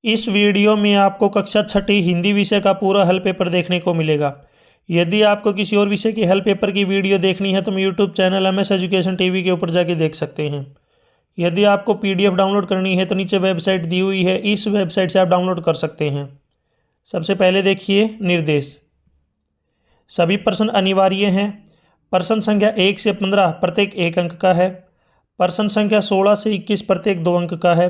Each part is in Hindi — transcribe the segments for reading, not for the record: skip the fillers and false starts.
इस वीडियो में आपको कक्षा छठी हिंदी विषय का पूरा हल पेपर देखने को मिलेगा। यदि आपको किसी और विषय की हल पेपर की वीडियो देखनी है तो मैं YouTube channel MS education TV के ऊपर जाके देख सकते हैं। यदि आपको PDF डाउनलोड करनी है तो नीचे वेबसाइट दी हुई है, इस वेबसाइट से आप डाउनलोड कर सकते हैं। सबसे पहले देखिए निर्देश। सभी प्रश्न अनिवार्य हैं। प्रश्न संख्या 1 से 15 प्रत्येक 1 अंक का है। प्रश्न संख्या 16 से 21 प्रत्येक 2 अंक का है।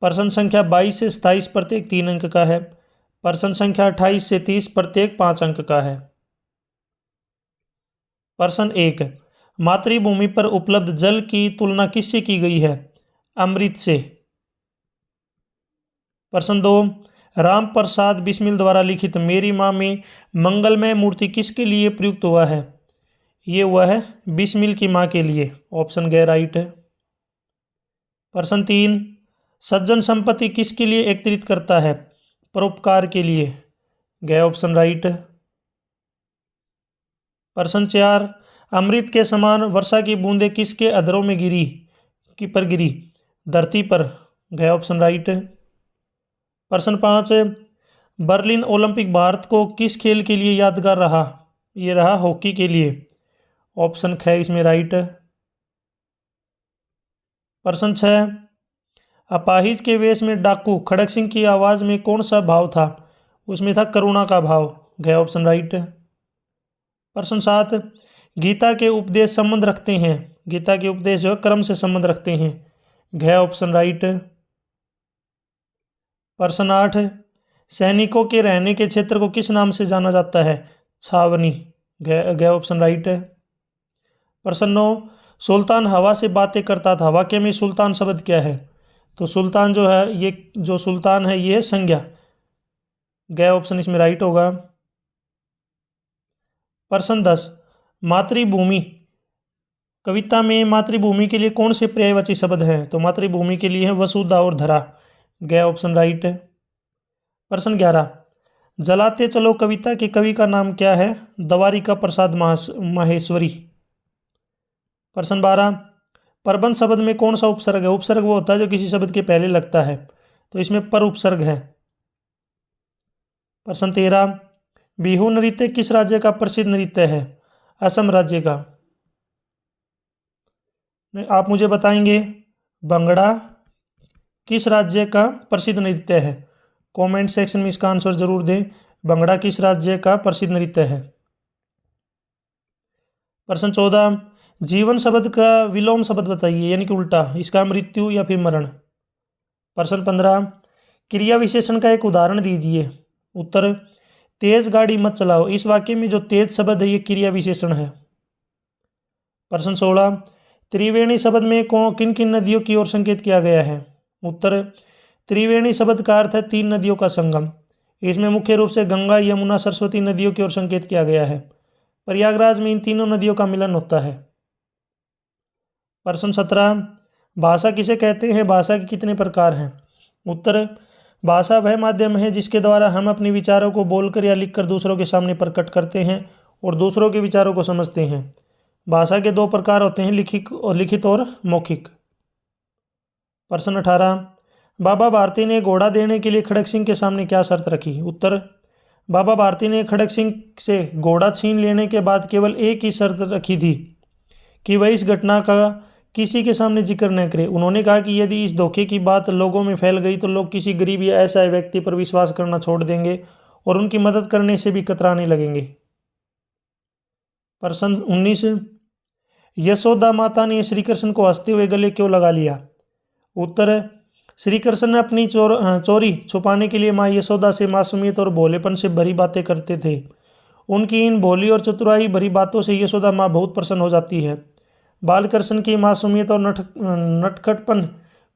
प्रश्न संख्या 22 से 27 प्रत्येक 3 अंक का है। प्रश्न संख्या 28 से 30 प्रत्येक 5 अंक का है। प्रश्न 1, मातृभूमि पर उपलब्ध जल की तुलना किससे की गई है? अमृत से। प्रश्न 2, राम प्रसाद बिस्मिल द्वारा लिखित मेरी माँ में मंगलमय मूर्ति किसके लिए प्रयुक्त हुआ है? ये हुआ है बिस्मिल की माँ के लिए। ऑप्शन ग राइट है। प्रश्न 3, सज्जन संपत्ति किसके लिए एकत्रित करता है? परोपकार के लिए। ग ऑप्शन राइट। प्रश्न 4, अमृत के समान वर्षा की बूंदें किसके अधरों में गिरी? धरती पर। ग ऑप्शन राइट। प्रश्न 5, बर्लिन ओलंपिक भारत को किस खेल के लिए यादगार रहा? ये रहा हॉकी के लिए। ऑप्शन ख इसमें राइट है। प्रश्न 6, अपाहिज के वेश में डाकू खड़क सिंह की आवाज में कौन सा भाव था? उसमें था करुणा का भाव। ग ऑप्शन राइट है। प्रश्न 7, गीता के उपदेश संबंध रखते हैं। गीता के उपदेश जो क्रम से संबंध रखते हैं। घ ऑप्शन राइट। प्रश्न 8, सैनिकों के रहने के क्षेत्र को किस नाम से जाना जाता है? छावनी। घ ऑप्शन राइट है। प्रश्न 9, सुल्तान हवा से बातें करता था। वाक्य में सुल्तान शब्द क्या है? तो सुल्तान जो है, ये जो सुल्तान है ये है संज्ञा। ग ऑप्शन इसमें राइट होगा। प्रश्न 10, मातृभूमि कविता में मातृभूमि के लिए कौन से पर्यायवाची शब्द हैं? तो मातृभूमि के लिए है वसुधा और धरा। ग ऑप्शन राइट है। प्रश्न 11, जलाते चलो कविता के कवि का नाम क्या है? द्वारिका प्रसाद माहेश्वरी। प्रश्न 12, प्रबंध शब्द में कौन सा उपसर्ग है? उपसर्ग वो होता है जो किसी शब्द के पहले लगता है, तो इसमें पर उपसर्ग है। प्रश्न 13, बिहू नृत्य किस राज्य का प्रसिद्ध नृत्य है? असम राज्य का। आप मुझे बताएंगे भंगड़ा किस राज्य का प्रसिद्ध नृत्य है? कमेंट सेक्शन में इसका आंसर जरूर दें। भंगड़ा किस राज्य का प्रसिद्ध नृत्य है? प्रश्न 14, जीवन शब्द का विलोम शब्द बताइए, यानी कि उल्टा, इसका मृत्यु या फिर मरण। प्रश्न 15, क्रिया विशेषण का एक उदाहरण दीजिए। उत्तर, तेज गाड़ी मत चलाओ। इस वाक्य में जो तेज शब्द है ये क्रिया विशेषण है। प्रश्न 16, त्रिवेणी शब्द में किन किन नदियों की ओर संकेत किया गया है? उत्तर, त्रिवेणी शब्द का अर्थ है 3 नदियों का संगम। इसमें मुख्य रूप से गंगा, यमुना, सरस्वती नदियों की ओर संकेत किया गया है। प्रयागराज में इन तीनों नदियों का मिलन होता है। प्रश्न 17, भाषा किसे कहते हैं? भाषा के कितने प्रकार हैं? उत्तर, भाषा वह माध्यम है जिसके द्वारा हम अपने विचारों को बोलकर या लिखकर दूसरों के सामने प्रकट करते हैं और दूसरों के विचारों को समझते हैं। भाषा के 2 प्रकार होते हैं, लिखित और मौखिक। प्रश्न 18, बाबा भारती ने घोड़ा देने के लिए खड़क सिंह के सामने क्या शर्त रखी? उत्तर, बाबा भारती ने खड़क सिंह से घोड़ा छीन लेने के बाद केवल एक ही शर्त रखी थी कि वह इस घटना का किसी के सामने जिक्र न करे। उन्होंने कहा कि यदि इस धोखे की बात लोगों में फैल गई तो लोग किसी गरीब या ऐसा व्यक्ति पर विश्वास करना छोड़ देंगे और उनकी मदद करने से भी कतराने लगेंगे। प्रश्न 19, यशोदा माता ने श्री कृष्ण को हंसते हुए गले क्यों लगा लिया? उत्तर, श्री कृष्ण ने अपनी चोरी छुपाने के लिए माँ यशोदा से मासूमियत और भोलेपन से भरी बातें करते थे। उनकी इन भोली और चतुराई भरी बातों से यशोदा माँ बहुत प्रसन्न हो जाती है। बालकृष्ण की मासूमियत और नटखटपन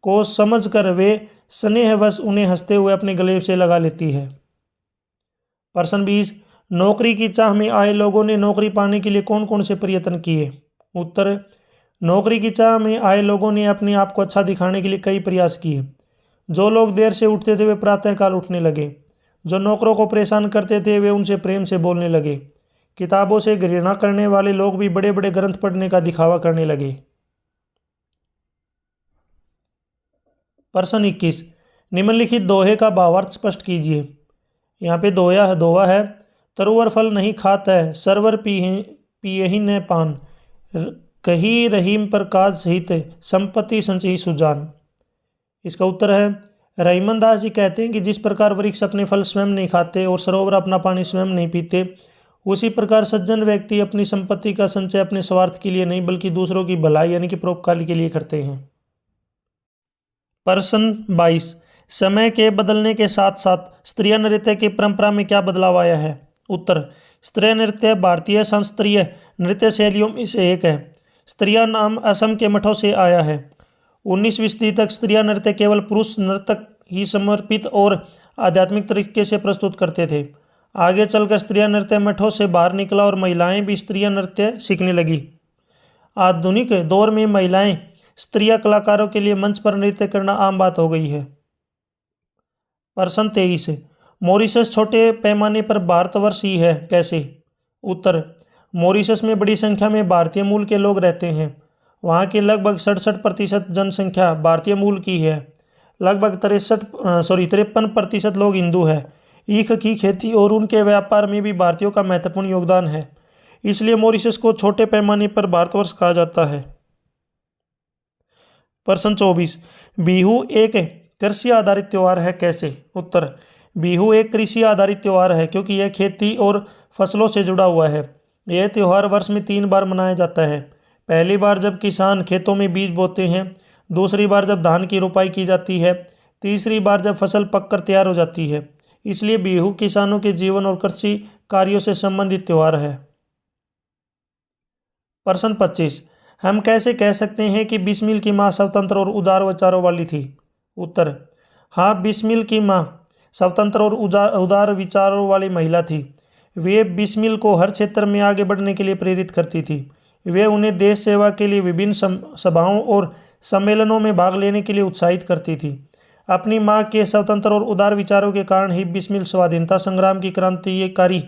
को समझकर वे स्नेहवश उन्हें हंसते हुए अपने गले से लगा लेती है। प्रश्न 20, नौकरी की चाह में आए लोगों ने नौकरी पाने के लिए कौन कौन से प्रयत्न किए? उत्तर, नौकरी की चाह में आए लोगों ने अपने आप को अच्छा दिखाने के लिए कई प्रयास किए। जो लोग देर से उठते थे वे प्रातःकाल उठने लगे। जो नौकरों को परेशान करते थे वे उनसे प्रेम से बोलने लगे। किताबों से घृणा करने वाले लोग भी बड़े बड़े ग्रंथ पढ़ने का दिखावा करने लगे। प्रश्न 21, निम्नलिखित दोहे का भावार्थ स्पष्ट कीजिए। यहाँ पे दोहा है, तरुवर फल नहीं खाता है, सरवर पियहि न पान, कही रहीम पर काज सहित, संपत्ति संचयी सुजान। इसका उत्तर है, रहीमन दास जी कहते हैं कि जिस प्रकार वृक्ष अपने फल स्वयं नहीं खाते और सरोवर अपना पानी स्वयं नहीं पीते, उसी प्रकार सज्जन व्यक्ति अपनी संपत्ति का संचय अपने स्वार्थ के लिए नहीं बल्कि दूसरों की भलाई यानी कि परोपकार के लिए करते हैं। प्रश्न 22, समय के बदलने के साथ साथ स्त्रीय नृत्य की परंपरा में क्या बदलाव आया है? उत्तर, स्त्रीय नृत्य भारतीय शास्त्रीय नृत्य शैलियों में से एक है। स्त्रिया नाम असम के मठों से आया है। 19वीं सदी तक स्त्रिया नृत्य केवल पुरुष नर्तक ही समर्पित और आध्यात्मिक तरीके से प्रस्तुत करते थे। आगे चलकर स्त्रिया नृत्य मठों से बाहर निकला और महिलाएं भी स्त्रिया नृत्य सीखने लगी। आधुनिक दौर में महिलाएं स्त्रिया कलाकारों के लिए मंच पर नृत्य करना आम बात हो गई है। प्रश्न 23, मॉरिशस छोटे पैमाने पर भारतवर्ष ही है, कैसे? उत्तर, मॉरिशस में बड़ी संख्या में भारतीय मूल के लोग रहते हैं। वहाँ की लगभग 67% जनसंख्या भारतीय मूल की है। लगभग 53% लोग हिंदू हैं। ईख की खेती और उनके व्यापार में भी भारतीयों का महत्वपूर्ण योगदान है, इसलिए मॉरिशस को छोटे पैमाने पर भारतवर्ष कहा जाता है। प्रश्न 24, बिहू एक कृषि आधारित त्यौहार है, कैसे? उत्तर, बिहू एक कृषि आधारित त्यौहार है क्योंकि यह खेती और फसलों से जुड़ा हुआ है। यह त्यौहार वर्ष में 3 बार मनाया जाता है। पहली बार जब किसान खेतों में बीज बोते हैं, दूसरी बार जब धान की रोपाई की जाती है, तीसरी बार जब फसल पककर तैयार हो जाती है। इसलिए बिहू किसानों के जीवन और कृषि कार्यों से संबंधित त्यौहार है। प्रश्न 25, हम कैसे कह सकते हैं कि बिस्मिल की माँ स्वतंत्र और उदार विचारों वाली थी? उत्तर, हाँ, बिस्मिल की माँ स्वतंत्र और उदार विचारों वाली महिला थी। वे बिस्मिल को हर क्षेत्र में आगे बढ़ने के लिए प्रेरित करती थी। वे उन्हें देश सेवा के लिए विभिन्न सभाओं और सम्मेलनों में भाग लेने के लिए उत्साहित करती थी। अपनी माँ के स्वतंत्र और उदार विचारों के कारण ही बिस्मिल स्वाधीनता संग्राम की क्रांतिकारी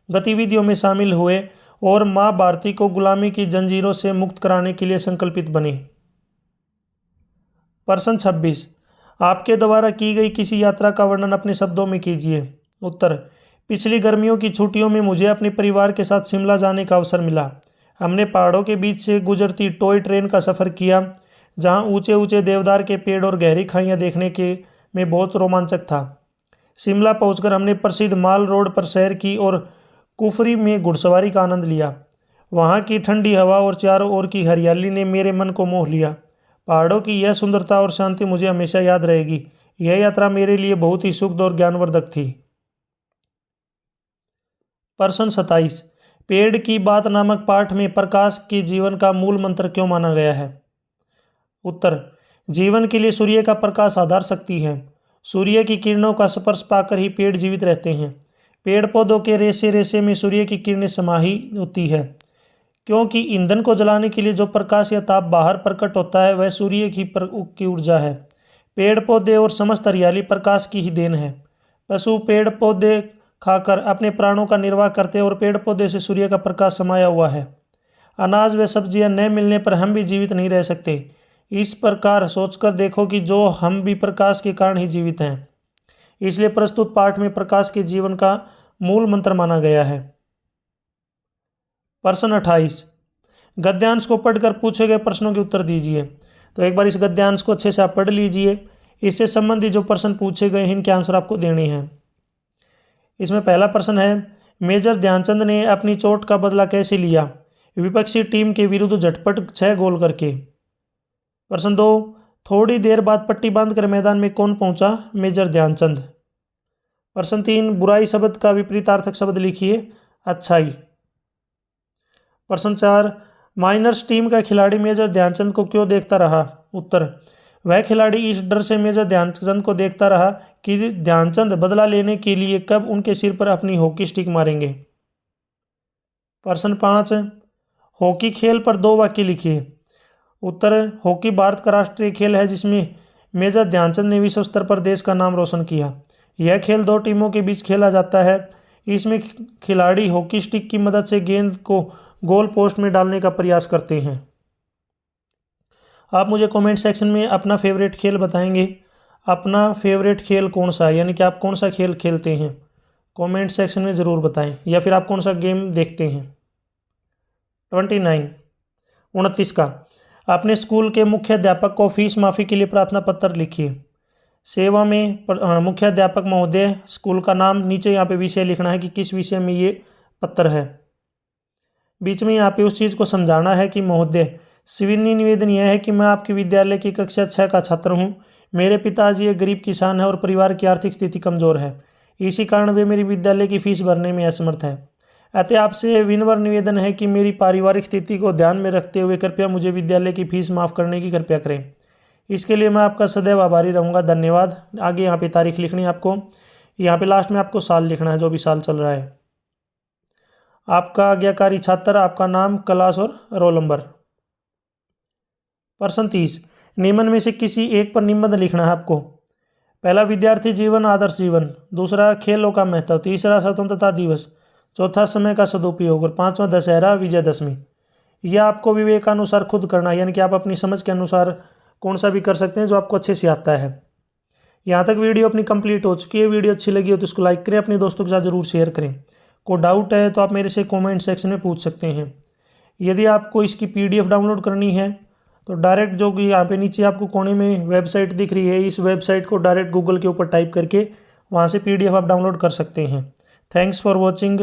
गतिविधियों में शामिल हुए और माँ भारती को गुलामी की जंजीरों से मुक्त कराने के लिए संकल्पित बनी। प्रश्न 26, आपके द्वारा की गई किसी यात्रा का वर्णन अपने शब्दों में कीजिए। उत्तर, पिछली गर्मियों की छुट्टियों में मुझे अपने परिवार के साथ शिमला जाने का अवसर मिला। हमने पहाड़ों के बीच से गुजरती टॉय ट्रेन का सफ़र किया, जहां ऊंचे ऊंचे देवदार के पेड़ और गहरी खाइयां देखने के में बहुत रोमांचक था। शिमला पहुंचकर हमने प्रसिद्ध माल रोड पर सैर की और कुफरी में घुड़सवारी का आनंद लिया। वहां की ठंडी हवा और चारों ओर की हरियाली ने मेरे मन को मोह लिया। पहाड़ों की यह सुंदरता और शांति मुझे हमेशा याद रहेगी। यह यात्रा मेरे लिए बहुत ही सुखद और ज्ञानवर्धक थी। प्रश्न 27, पेड़ की बात नामक पाठ में प्रकाश के जीवन का मूल मंत्र क्यों माना गया है? उत्तर, जीवन के लिए सूर्य का प्रकाश आधार शक्ति है। सूर्य की किरणों का स्पर्श पाकर ही पेड़ जीवित रहते हैं। पेड़ पौधों के रेशे रेशे में सूर्य की किरणें समाही होती है, क्योंकि ईंधन को जलाने के लिए जो प्रकाश या ताप बाहर प्रकट होता है वह सूर्य की ऊर्जा है। पेड़ पौधे और समस्त हरियाली प्रकाश की ही देन है। पशु पेड़ पौधे खाकर अपने प्राणों का निर्वाह करते हैं और पेड़ पौधे से सूर्य का प्रकाश समाया हुआ है। अनाज व सब्जियां न मिलने पर हम भी जीवित नहीं रह सकते। इस प्रकार सोचकर देखो कि जो हम भी प्रकाश के कारण ही जीवित हैं। इसलिए प्रस्तुत पाठ में प्रकाश के जीवन का मूल मंत्र माना गया है। प्रश्न 28, गद्यांश को पढ़कर पूछे गए प्रश्नों के उत्तर दीजिए। तो एक बार इस गद्यांश को अच्छे से आप पढ़ लीजिए। इससे संबंधित जो प्रश्न पूछे गए हैं इनके आंसर आपको देने हैं। इसमें पहला प्रश्न है, मेजर ध्यानचंद ने अपनी चोट का बदला कैसे लिया? विपक्षी टीम के विरुद्ध झटपट 6 गोल करके। प्रश्न 2, थोड़ी देर बाद पट्टी बांधकर मैदान में कौन पहुंचा? मेजर ध्यानचंद। प्रश्न 3, बुराई शब्द का विपरीतार्थक शब्द लिखिए। अच्छाई। प्रश्न 4, माइनर्स टीम का खिलाड़ी मेजर ध्यानचंद को क्यों देखता रहा? उत्तर, वह खिलाड़ी इस डर से मेजर ध्यानचंद को देखता रहा कि ध्यानचंद बदला लेने के लिए कब उनके सिर पर अपनी हॉकी स्टिक मारेंगे। प्रश्न 5, हॉकी खेल पर 2 वाक्य लिखिए। उत्तर, हॉकी भारत का राष्ट्रीय खेल है जिसमें मेजर ध्यानचंद ने विश्व स्तर पर देश का नाम रोशन किया। यह खेल 2 टीमों के बीच खेला जाता है। इसमें खिलाड़ी हॉकी स्टिक की मदद से गेंद को गोल पोस्ट में डालने का प्रयास करते हैं। आप मुझे कमेंट सेक्शन में अपना फेवरेट खेल बताएंगे। अपना फेवरेट खेल कौन सा है, यानी कि आप कौन सा खेल खेलते हैं, कमेंट सेक्शन में ज़रूर बताएं, या फिर आप कौन सा गेम देखते हैं। 29 का, अपने स्कूल के मुख्य अध्यापक को फीस माफ़ी के लिए प्रार्थना पत्र लिखिए। सेवा में मुख्य अध्यापक महोदय, स्कूल का नाम, नीचे यहाँ पे विषय लिखना है कि किस विषय में ये पत्र है। बीच में यहाँ पे उस चीज़ को समझाना है कि महोदय, सविनय निवेदन यह है कि मैं आपके विद्यालय की कक्षा 6 का छात्र हूँ। मेरे पिताजी एक गरीब किसान है और परिवार की आर्थिक स्थिति कमज़ोर है। इसी कारण वे मेरी विद्यालय की फीस भरने में असमर्थ है। अतः आपसे विनम्र निवेदन है कि मेरी पारिवारिक स्थिति को ध्यान में रखते हुए कृपया मुझे विद्यालय की फीस माफ़ करने की कृपया करें। इसके लिए मैं आपका सदैव आभारी रहूँगा, धन्यवाद। आगे यहाँ पे तारीख लिखनी है आपको, यहाँ पे लास्ट में आपको साल लिखना है, जो भी साल चल रहा है। आपका आज्ञाकारी छात्र, आपका नाम, क्लास और रोल नंबर। प्रश्न 30, निम्न में से किसी एक पर निबंध लिखना है आपको। पहला, विद्यार्थी जीवन आदर्श जीवन। दूसरा, खेलों का महत्व। तीसरा, स्वतंत्रता दिवस। चौथा, समय का सदुपयोग। और पांचवा, दशहरा, विजयदशमी। यह आपको विवेकानुसार खुद करना है, यानी कि आप अपनी समझ के अनुसार कौन सा भी कर सकते हैं जो आपको अच्छे से आता है। यहाँ तक वीडियो अपनी कंप्लीट हो चुकी है। वीडियो अच्छी लगी हो तो इसको लाइक करें, अपने दोस्तों के साथ जरूर शेयर करें। कोई डाउट है तो आप मेरे से कमेंट सेक्शन में पूछ सकते हैं। यदि आपको इसकी PDF डाउनलोड करनी है तो डायरेक्ट जो कि यहाँ पे नीचे आपको कोने में वेबसाइट दिख रही है, इस वेबसाइट को डायरेक्ट गूगल के ऊपर टाइप करके वहाँ से PDF आप डाउनलोड कर सकते हैं। Thanks for watching.